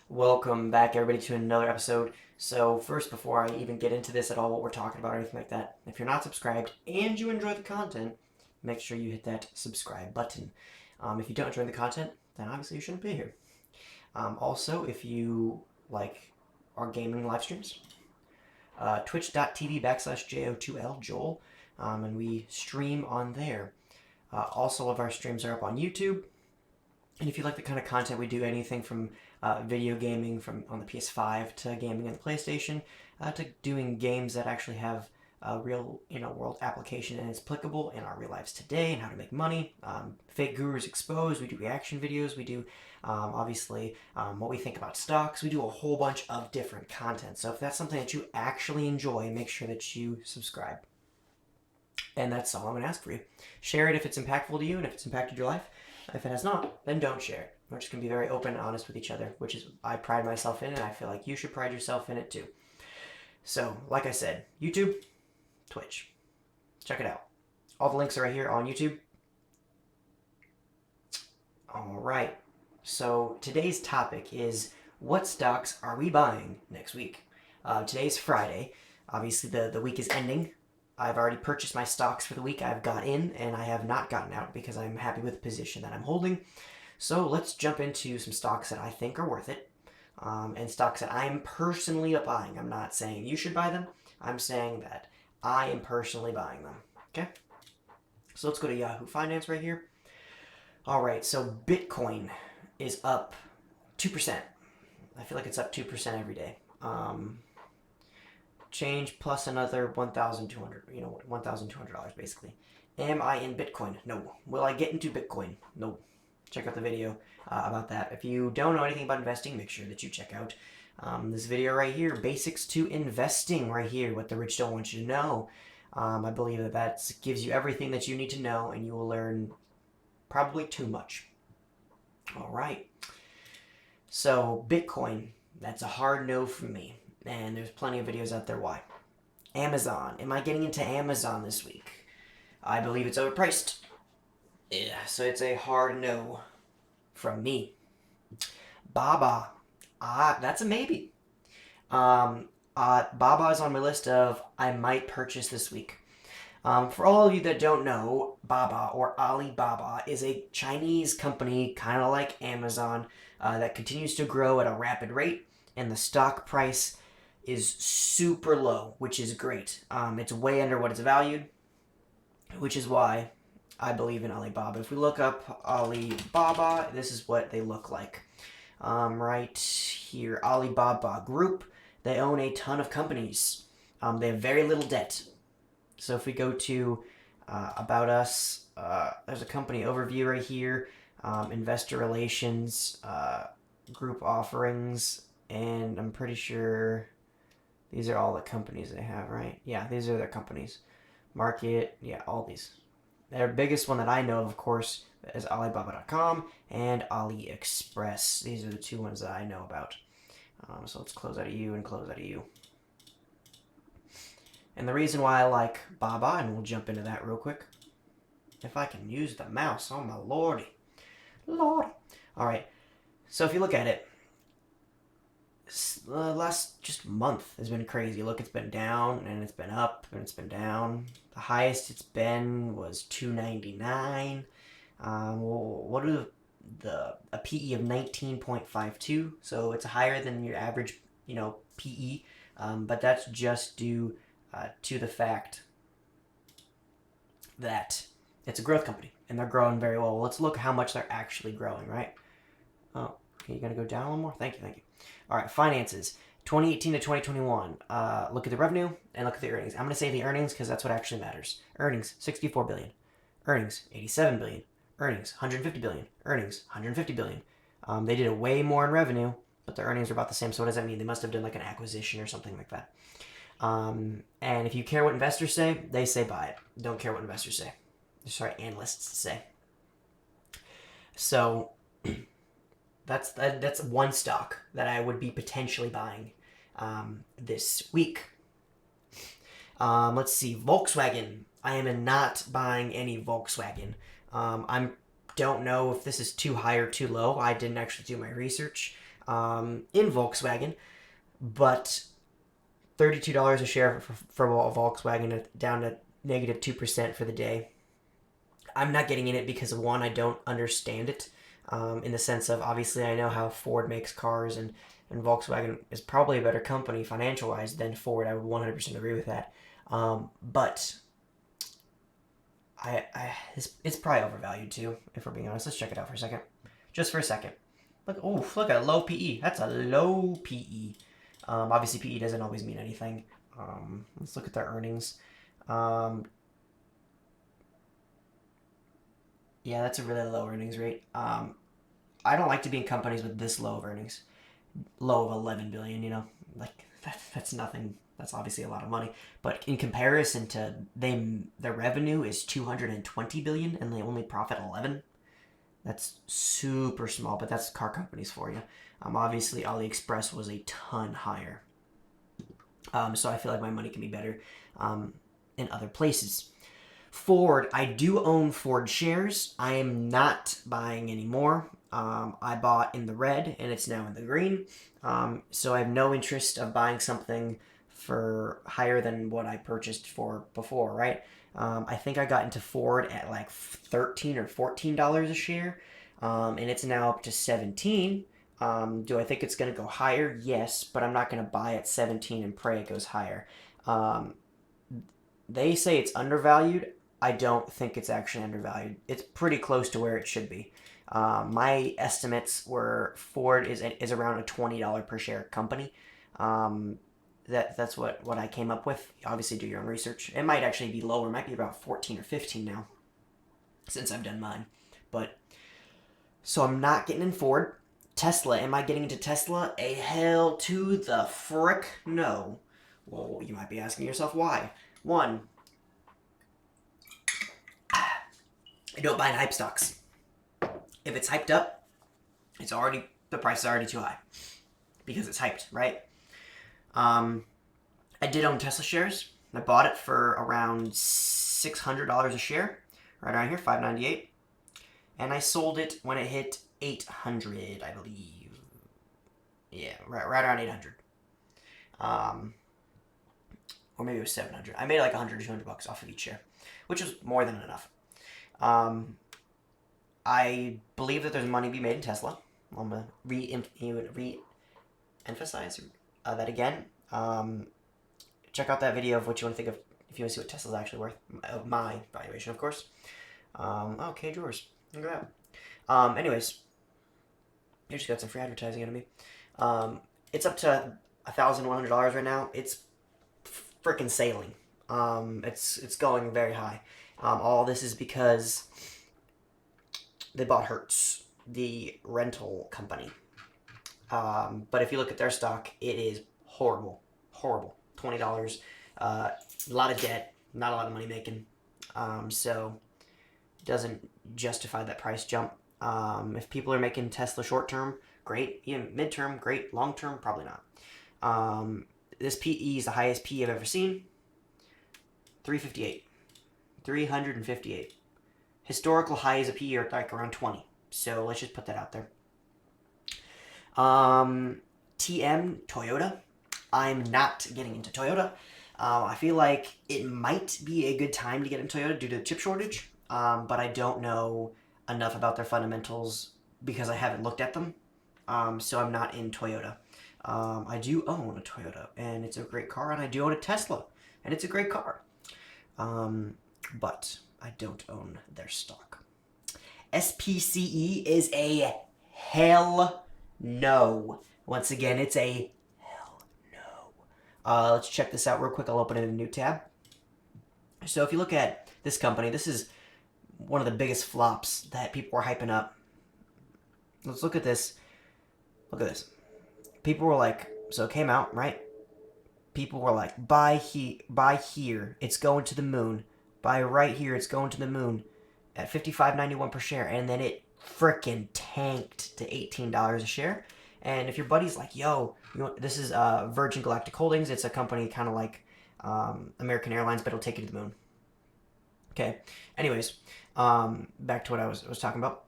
Welcome back, everybody, to another episode. So, first, before I even get into this at all, what we're talking about or anything like that, if you're not subscribed and you enjoy the content, make sure you hit that subscribe button. If you don't enjoy the content, then obviously you shouldn't be here. Also, if you like our gaming live streams, twitch.tv/JO2L Joel, and we stream on there. Also, all of our streams are up on YouTube. And if you like the kind of content we do, anything from video gaming from on the PS5 to gaming on the PlayStation, to doing games that actually have a real world application and is applicable in our real lives today and how to make money. Fake Gurus Exposed, we do reaction videos, we do obviously what we think about stocks, we do a whole bunch of different content. So if that's something that you actually enjoy, make sure that you subscribe. And that's all I'm going to ask for you. Share it if it's impactful to you and if it's impacted your life. If it has not, then don't share it. We're just going to be very open and honest with each other, which is I pride myself in, and I feel like you should pride yourself in it too. So, like I said, YouTube, Twitch. Check it out. All the links are right here on YouTube. All right. So, today's topic is what stocks are we buying next week? Today's Friday. Obviously, the week is ending. I've already purchased my stocks for the week. I've got in and I have not gotten out because I'm happy with the position that I'm holding. So let's jump into some stocks that I think are worth it, and stocks that I'm personally buying. I'm not saying you should buy them. I'm saying that I am personally buying them. Okay? So let's go to Yahoo Finance right here. All right, so Bitcoin is up 2%. I feel like it's up 2% every day. Change plus another $1,200, $1,200 basically. Am I in Bitcoin? No. Will I get into Bitcoin? No. Check out the video about that. If you don't know anything about investing, make sure that you check out this video right here, Basics to Investing right here, what the rich don't want you to know. I believe that gives you everything that you need to know, and you will learn probably too much. All right. So Bitcoin, that's a hard no from me. And there's plenty of videos out there why. Amazon. Am I getting into Amazon this week? I believe it's overpriced. Yeah, so it's a hard no from me. Baba. That's a maybe. Baba is on my list of I might purchase this week. For all of you that don't know, Baba or Alibaba is a Chinese company, kind of like Amazon, that continues to grow at a rapid rate, and the stock price is super low, which is great. It's way under what it's valued, which is why I believe in Alibaba. If we look up Alibaba, this is what they look like. Right here, Alibaba Group. They own a ton of companies. They have very little debt. So if we go to About Us, there's a company overview right here, investor relations, group offerings, and I'm pretty sure these are all the companies they have, right? Yeah, these are their companies. Market, yeah, all these. Their biggest one that I know of course, is Alibaba.com and AliExpress. These are the two ones that I know about. So let's close out of you and close out of you. And the reason why I like Baba, and we'll jump into that real quick. If I can use the mouse, oh my lordy. Lord. All right, so if you look at it, last just month has been crazy. Look, it's been down and it's been up and it's been down. The highest it's been was $2.99. What are a PE of 19.52, so it's higher than your average PE, but that's just due to the fact that it's a growth company and they're growing very well. Let's look how much they're actually growing, right? Oh, okay, you gotta go down a little more. Thank you. All right, finances, 2018 to 2021. Look at the revenue and look at the earnings. I'm going to say the earnings because that's what actually matters. Earnings, $64 billion. Earnings, $87 billion. Earnings, $150 billion. Earnings, $150 billion. They did way more in revenue, but the earnings are about the same. So what does that mean? They must have done like an acquisition or something like that. And if you care what investors say, they say buy it. Don't care what investors say. Sorry, analysts say. So that's one stock that I would be potentially buying this week. Let's see, Volkswagen. I am not buying any Volkswagen. I don't know if this is too high or too low. I didn't actually do my research. in Volkswagen, but $32 a share for Volkswagen, down to negative 2% for the day. I'm not getting in it because, one, I don't understand it, in the sense of, obviously I know how Ford makes cars, and Volkswagen is probably a better company financial wise than Ford. I would 100% agree with that. But it's probably overvalued too, if we're being honest. Let's check it out for a second. Just for a second. Look at low PE. That's a low PE. Obviously, PE doesn't always mean anything. Let's look at their earnings. Yeah, that's a really low earnings rate. I don't like to be in companies with this low of earnings. Low of 11 billion, like that's nothing. That's obviously a lot of money, but in comparison to their revenue is 220 billion and they only profit 11. That's super small, but that's car companies for you. Obviously AliExpress was a ton higher. So I feel like my money can be better in other places. Ford, I do own Ford shares. I am not buying anymore. I bought in the red and it's now in the green. So I have no interest of buying something for higher than what I purchased for before, right? I think I got into Ford at like $13 or $14 a share, and it's now up to 17. Do I think it's going to go higher? Yes, but I'm not going to buy at 17 and pray it goes higher. They say it's undervalued. I don't think it's actually undervalued. It's pretty close to where it should be. My estimates were Ford is around a $20 per share company. That's what I came up with. Obviously, do your own research. It might actually be lower. It might be about 14 or 15 now, since I've done mine. But so I'm not getting in Ford. Tesla. Am I getting into Tesla? A hell to the frick no. Well, you might be asking yourself why. One, I don't buy in hype stocks. If it's hyped up, the price is already too high because it's hyped, right? I did own Tesla shares. I bought it for around $600 a share, right around here, $598, and I sold it when it hit 800, I believe. Yeah, right around 800. Or maybe it was 700. I made like 100 or 200 bucks off of each share, which was more than enough. I believe that there's money to be made in Tesla. I'm gonna re-emphasize that again. Check out that video of what you want to think of if you want to see what Tesla's actually worth. My valuation, of course. Okay, drawers. Look at that. Anyways, you just got some free advertising out of me. It's up to $1,100 right now. It's freaking sailing. It's going very high. All this is because they bought Hertz, the rental company. But if you look at their stock, it is horrible. $20. A lot of debt, not a lot of money making. So it doesn't justify that price jump. If people are making Tesla short term, great. Even midterm, great. Long term, probably not. This PE is the highest PE I've ever seen. 358. 358. Historical highs of PE are like around 20. So let's just put that out there. TM, Toyota. I'm not getting into Toyota. I feel like it might be a good time to get into Toyota due to the chip shortage. But I don't know enough about their fundamentals because I haven't looked at them. So I'm not in Toyota. I do own a Toyota, and it's a great car, and I do own a Tesla, and it's a great car. But I don't own their stock. SPCE is a hell no. Once again, it's a hell no. Let's check this out real quick. I'll open it in a new tab. So if you look at this company, this is one of the biggest flops that people were hyping up. Let's look at this. Look at this. People were like, so it came out, right? People were like, buy here, it's going to the moon. Buy right here, it's going to the moon at $55.91 per share. And then it frickin' tanked to $18 a share. And if your buddy's like, yo, this is Virgin Galactic Holdings. It's a company kind of like American Airlines, but it'll take you to the moon. Okay. Anyways, back to what I was talking about.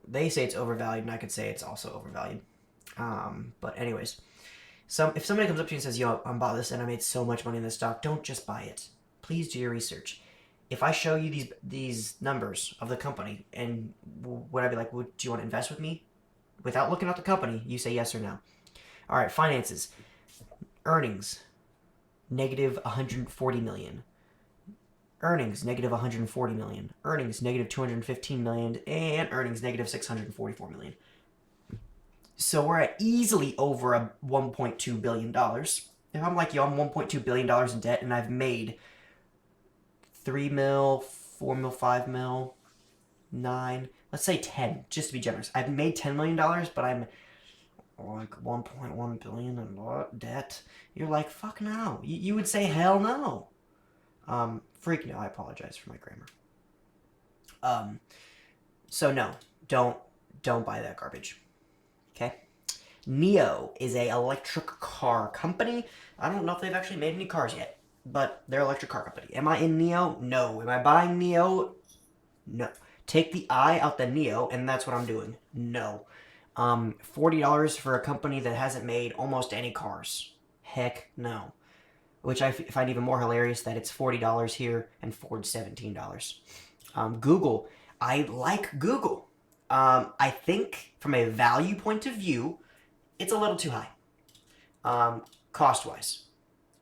They say it's overvalued, and I could say it's also overvalued. But anyways, if somebody comes up to you and says, yo, I bought this and I made so much money in this stock, don't just buy it. Please do your research. If I show you these numbers of the company, and would I be like, do you want to invest with me? Without looking at the company, you say yes or no. All right, finances. Earnings, negative 140 million. Earnings, negative 140 million. Earnings, negative 215 million. And earnings, negative 644 million. So we're at easily over a $1.2 billion. If I'm like, yo, I'm $1.2 billion in debt and I've made 3 mil, 4 mil, 5 mil, 9, let's say 10, just to be generous. I've made $10 million, but I'm like 1.1 billion in debt. You're like, fuck no. You would say hell no. Freak no, I apologize for my grammar. So no, don't buy that garbage. Okay? NIO is a electric car company. I don't know if they've actually made any cars yet, but they're an electric car company. Am I in NIO? No. Am I buying NIO? No. Take the I out the NIO, and that's what I'm doing. No. $40 for a company that hasn't made almost any cars. Heck no. Which I find even more hilarious that it's $40 here and Ford's $17. Google. I like Google. I think from a value point of view, it's a little too high. Cost-wise,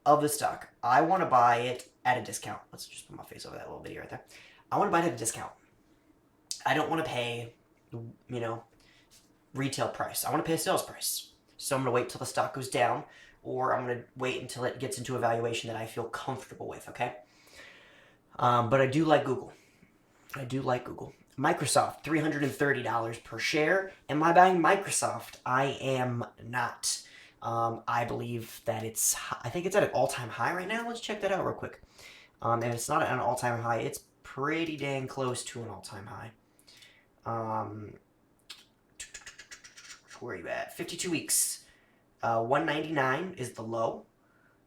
of the stock, I want to buy it at a discount. Let's just put my face over that little video right there. I want to buy it at a discount. I don't want to pay, retail price. I want to pay a sales price. So I'm going to wait till the stock goes down, or I'm going to wait until it gets into a valuation that I feel comfortable with, okay? But I do like Google. Microsoft, $330 per share. Am I buying Microsoft? I am not. I believe that I think it's at an all-time high right now. Let's check that out real quick. And it's not at an all-time high. It's pretty dang close to an all-time high. Where are you at? 52 weeks. 199 is the low,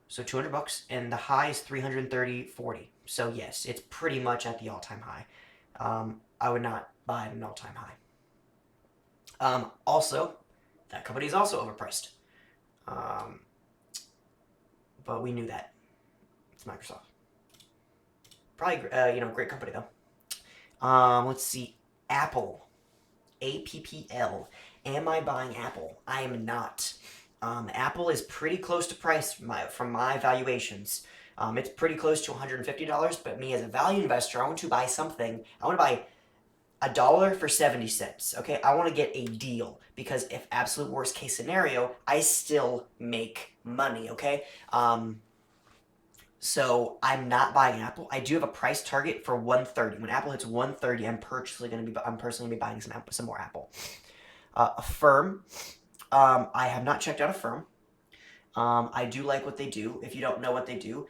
so $200, and the high is 330.40. So yes, it's pretty much at the all-time high. I would not buy at an all-time high. Also, that company is also overpriced. But we knew that. It's Microsoft. Probably, great company though. Let's see. Apple. APPL. Am I buying Apple? I am not. Apple is pretty close to price from my valuations. It's pretty close to $150, but me as a value investor, I want to buy something. I want to buy $1 for 70 cents. Okay, I want to get a deal because if absolute worst case scenario, I still make money. Okay, so I'm not buying Apple. I do have a price target for 130. When Apple hits 130, I'm personally gonna be buying some more Apple. Affirm. I have not checked out Affirm. I do like what they do. If you don't know what they do,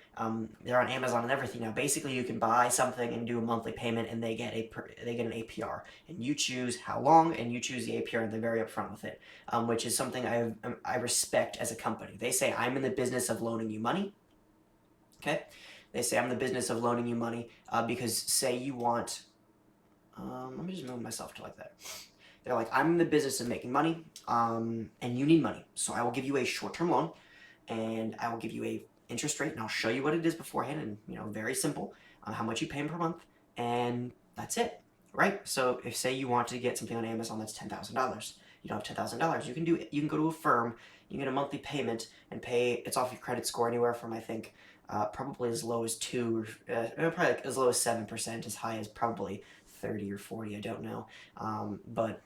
they're on Amazon and everything now. Basically, you can buy something and do a monthly payment, and they get an APR, and you choose how long, and you choose the APR, and they're very upfront with it, which is something I respect as a company. They say I'm in the business of loaning you money. Okay, they say I'm in the business of loaning you money because say you want. Let me just move myself to like that. They're like, I'm in the business of making money, and you need money, so I will give you a short-term loan, and I will give you a interest rate, and I'll show you what it is beforehand, and very simple, how much you pay per month, and that's it, right? So if say you want to get something on Amazon that's $10,000, you don't have $10,000, you can go to a firm, you can get a monthly payment and pay. It's off your credit score anywhere from I think probably as low as 2, probably like as low as 7%, as high as probably 30 or 40. I don't know, but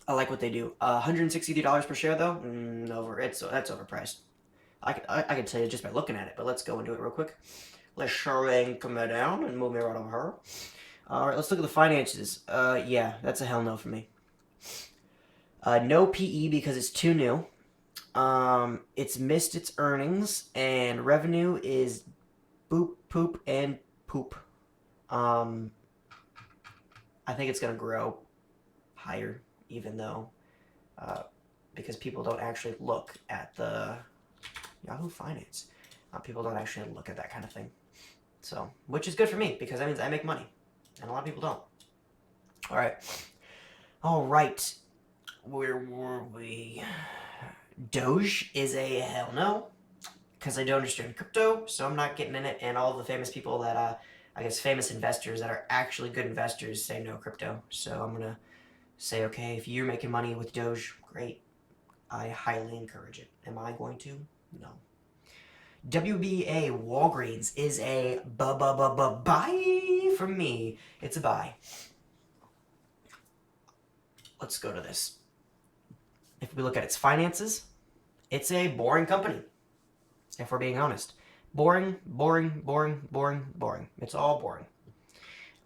I like what they do. $163 per share though, that's overpriced. I could tell you just by looking at it, but let's go and do it real quick. Let's shrink them down and move me right over her. All right, let's look at the finances. Yeah, that's a hell no for me. No PE because it's too new. It's missed its earnings, and revenue is boop, poop, and poop. I think it's gonna grow higher, even though, because people don't actually look at the Yahoo Finance. People don't actually look at that kind of thing. So, which is good for me, because that means I make money, and a lot of people don't. All right. Where were we? Doge is a hell no, because I don't understand crypto, so I'm not getting in it. And all the famous people that, I guess, famous investors that are actually good investors say no crypto. So I'm gonna say, okay, if you're making money with Doge, great. I highly encourage it. Am I going to? No. WBA Walgreens is a buy from me. It's a buy. Let's go to this. If we look at its finances, it's a boring company. If we're being honest, boring, boring, boring, boring, boring. It's all boring.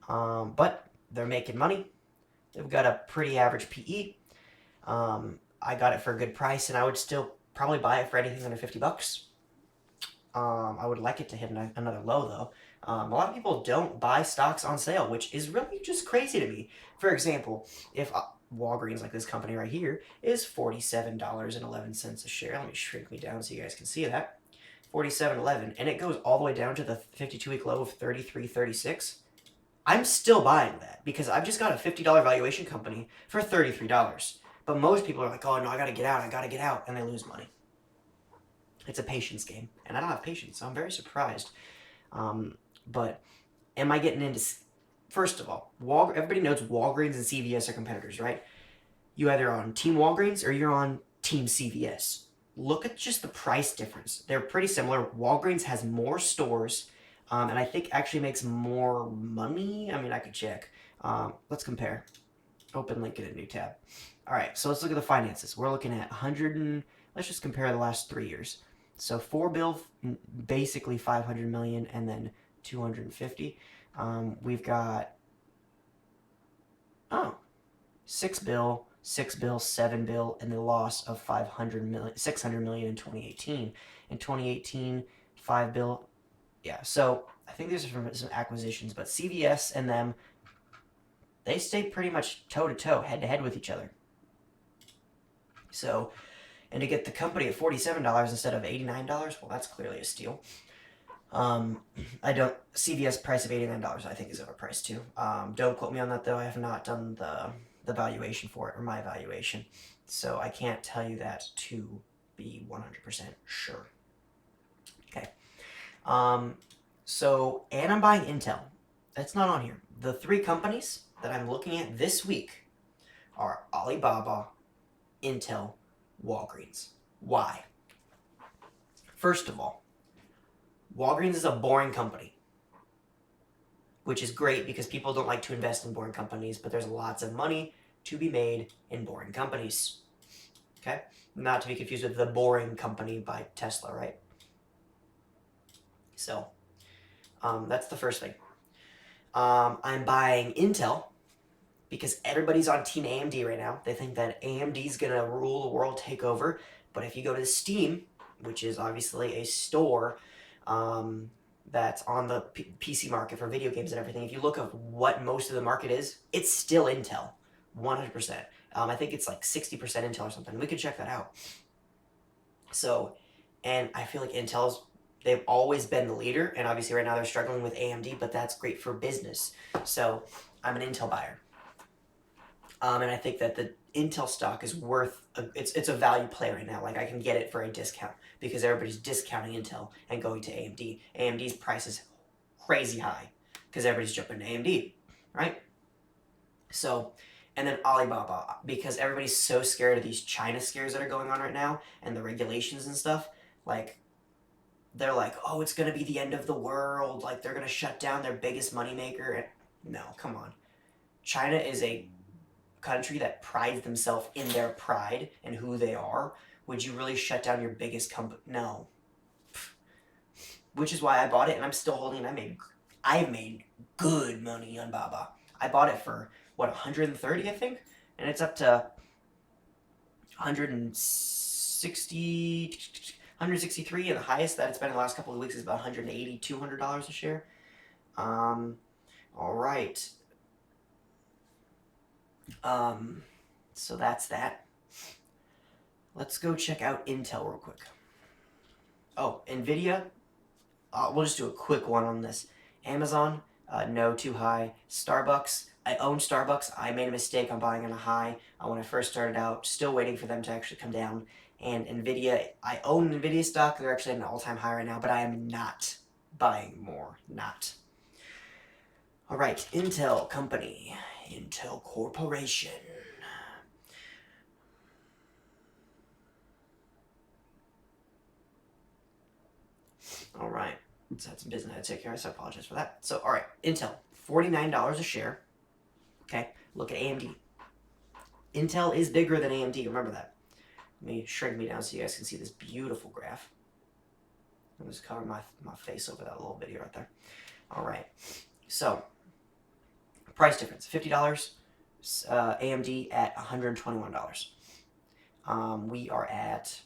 But they're making money. They've got a pretty average PE. I got it for a good price, and I would still probably buy it for anything under $50. I would like it to hit another low, though. A lot of people don't buy stocks on sale, which is really just crazy to me. For example, if Walgreens, like this company right here, is $47.11 a share. Let me shrink me down so you guys can see that. $47.11, and it goes all the way down to the 52-week low of $33.36. I'm still buying that because I've just got a $50 valuation company for $33. But most people are like, oh no, I gotta get out, and they lose money. It's a patience game, and I don't have patience, so I'm very surprised. But am I getting into... First of all, everybody knows Walgreens and CVS are competitors, right? You either on Team Walgreens or you're on Team CVS. Look at just the price difference. They're pretty similar. Walgreens has more stores, and I think actually makes more money. I mean, I could check. Let's compare. Open link in a new tab. All right, so let's look at the finances. We're looking at 100 and... Let's just compare the last 3 years. So 4 bill, basically 500 million, and then 250. We've got 6 bill, 7 bill, and the loss of 600 million in 2018. In 2018, 5 bill, yeah. So I think these are from some acquisitions, but CVS and them, they stay pretty much toe to toe, head to head with each other. So, and to get the company at $47 instead of $89, well, that's clearly a steal. CVS price of $89 I think is overpriced too. Don't quote me on that though. I have not done the valuation for it, or my valuation. So I can't tell you that to be 100% sure. Okay. So, and I'm buying Intel. That's not on here. The 3 companies that I'm looking at this week are Alibaba, Intel, Walgreens. Why? First of all, Walgreens is a boring company, which is great because people don't like to invest in boring companies, but there's lots of money to be made in boring companies. Okay? Not to be confused with The Boring Company by Tesla, right? So, that's the first thing. I'm buying Intel because everybody's on Team AMD right now. They think that AMD's going to rule the world, take over. But if you go to Steam, which is obviously a store that's on the PC market for video games and everything, if you look at what most of the market is, it's still Intel, 100%. I think it's like 60% Intel or something. We could check that out. So, and I feel like they've always been the leader, and obviously right now they're struggling with AMD, but that's great for business. So, I'm an Intel buyer. And I think that the Intel stock is worth, it's a value play right now. Like, I can get it for a discount because everybody's discounting Intel and going to AMD. AMD's price is crazy high because everybody's jumping to AMD, right? So, and then Alibaba, because everybody's so scared of these China scares that are going on right now and the regulations and stuff. Like, they're like, oh, it's going to be the end of the world. Like, they're going to shut down their biggest moneymaker. And no, come on. China is a country that prides themselves in their pride and who they are. Would you really shut down your biggest company? No. Which is why I bought it, and I'm still holding it. I made good money on Baba. I bought it for, what, 130, I think? And it's up to 163, and the highest that it's been in the last couple of weeks is about $180, $200 a share. All right. So that's that. Let's go check out Intel real quick. Oh, Nvidia. We'll just do a quick one on this. Amazon, no, too high. Starbucks, I own Starbucks. I made a mistake on buying on a high when I first started out, still waiting for them to actually come down. And Nvidia, I own Nvidia stock. They're actually at an all-time high right now, but I am not buying more. Not. All right, Intel Company, Intel Corporation. All right, so that's some business I had to take care of, so I apologize for that. So, all right, Intel, $49 a share. Okay, look at AMD. Intel is bigger than AMD, remember that. Let me shrink me down so you guys can see this beautiful graph. I'll just cover my face over that little video right there. All right, so price difference, $50, AMD at $121. We are at,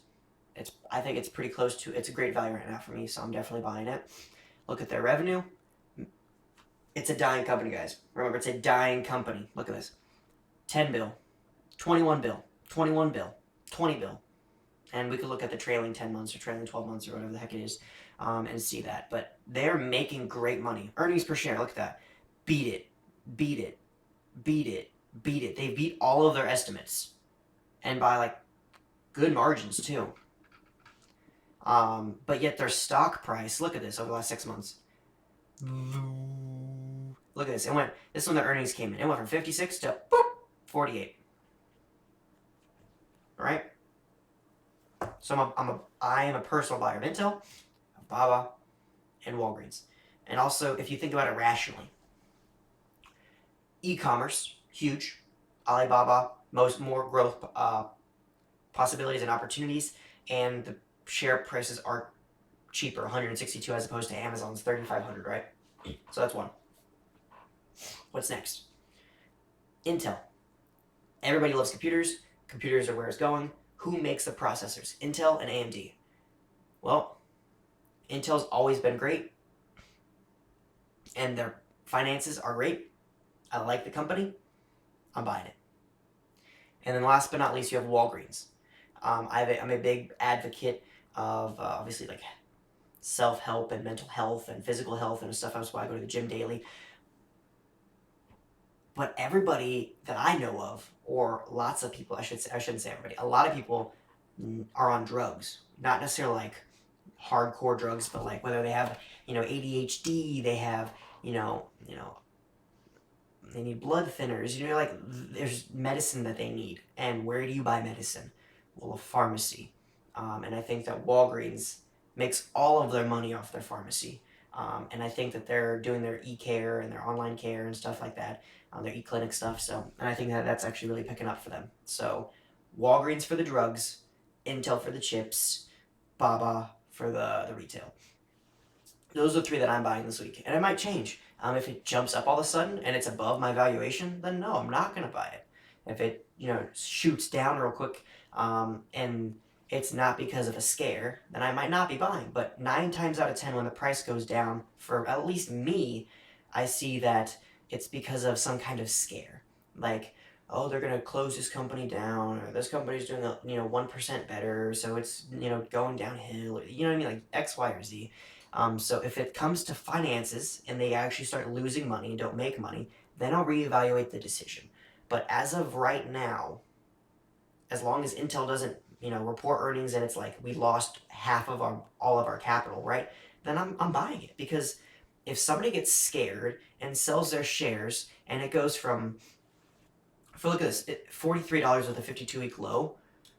I think it's pretty close to, it's a great value right now for me, so I'm definitely buying it. Look at their revenue. It's a dying company, guys. Remember, it's a dying company. Look at this. 10 bill, 21 bill, 21 bill, 20 bill. And we could look at the trailing 10 months or trailing 12 months or whatever the heck it is and see that. But they're making great money. Earnings per share, look at that. Beat it, beat it, beat it, beat it. They beat all of their estimates. And by like good margins too. But yet their stock price, look at this over the last 6 months. Look at this. This is when the earnings came in. It went from 56 to boop, 48. All right? So I am a personal buyer of Intel, Alibaba, and Walgreens. And also, if you think about it rationally, e-commerce, huge. Alibaba, more growth possibilities and opportunities, and the share prices are cheaper, 162 as opposed to Amazon's 3,500, right? So that's one. What's next? Intel. Everybody loves computers. Computers are where it's going. Who makes the processors? Intel and AMD. Well, Intel's always been great, and their finances are great. I like the company. I'm buying it. And then last but not least, you have Walgreens. I'm a big advocate of obviously like self-help and mental health and physical health and stuff. That's why I go to the gym daily. But everybody that I know of, or lots of people, I shouldn't say everybody, a lot of people are on drugs. Not necessarily like hardcore drugs, but like whether they have, ADHD, they have, they need blood thinners, like there's medicine that they need. And where do you buy medicine? Well, a pharmacy. And I think that Walgreens makes all of their money off their pharmacy. And I think that they're doing their e-care and their online care and stuff like that, their e-clinic stuff. So, and I think that that's actually really picking up for them. So, Walgreens for the drugs, Intel for the chips, Baba for the retail. Those are the three that I'm buying this week. And it might change. If it jumps up all of a sudden and it's above my valuation, then no, I'm not going to buy it. If it, shoots down real quick and it's not because of a scare, then I might not be buying. But 9 times out of 10, when the price goes down, for at least me, I see that it's because of some kind of scare. Like, oh, they're going to close this company down, or this company's doing, 1% better, so it's, going downhill, you know what I mean? Like X, Y, or Z. So if it comes to finances and they actually start losing money and don't make money, then I'll reevaluate the decision. But as of right now, as long as Intel doesn't, report earnings and it's like we lost half of all of our capital, right? Then I'm buying it, because if somebody gets scared and sells their shares and it goes from, look at this, $43 with a 52-week low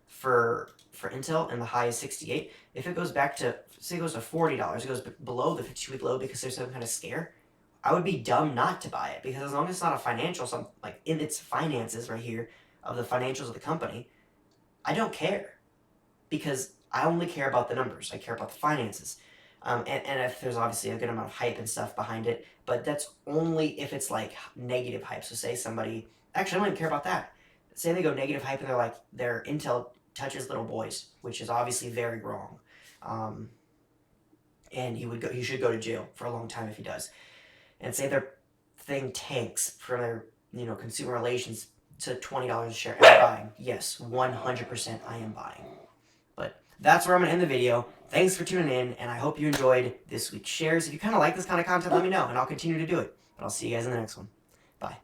for Intel, and the high is 68. If it goes back to, say it goes to $40, it goes below the 52-week low because there's some kind of scare, I would be dumb not to buy it, because as long as it's not a financial, like in its finances right here, of the financials of the company, I don't care, because I only care about the numbers. I care about the finances. And if there's obviously a good amount of hype and stuff behind it, but that's only if it's like negative hype. So say somebody, actually I don't even care about that. Say they go negative hype and they're like, their Intel touches little boys, which is obviously very wrong. And he should go to jail for a long time if he does. And say their thing tanks from their, consumer relations to $20 a share. Am I buying? Yes, 100% I am buying. But that's where I'm going to end the video. Thanks for tuning in, and I hope you enjoyed this week's shares. If you kind of like this kind of content, let me know, and I'll continue to do it. But I'll see you guys in the next one. Bye.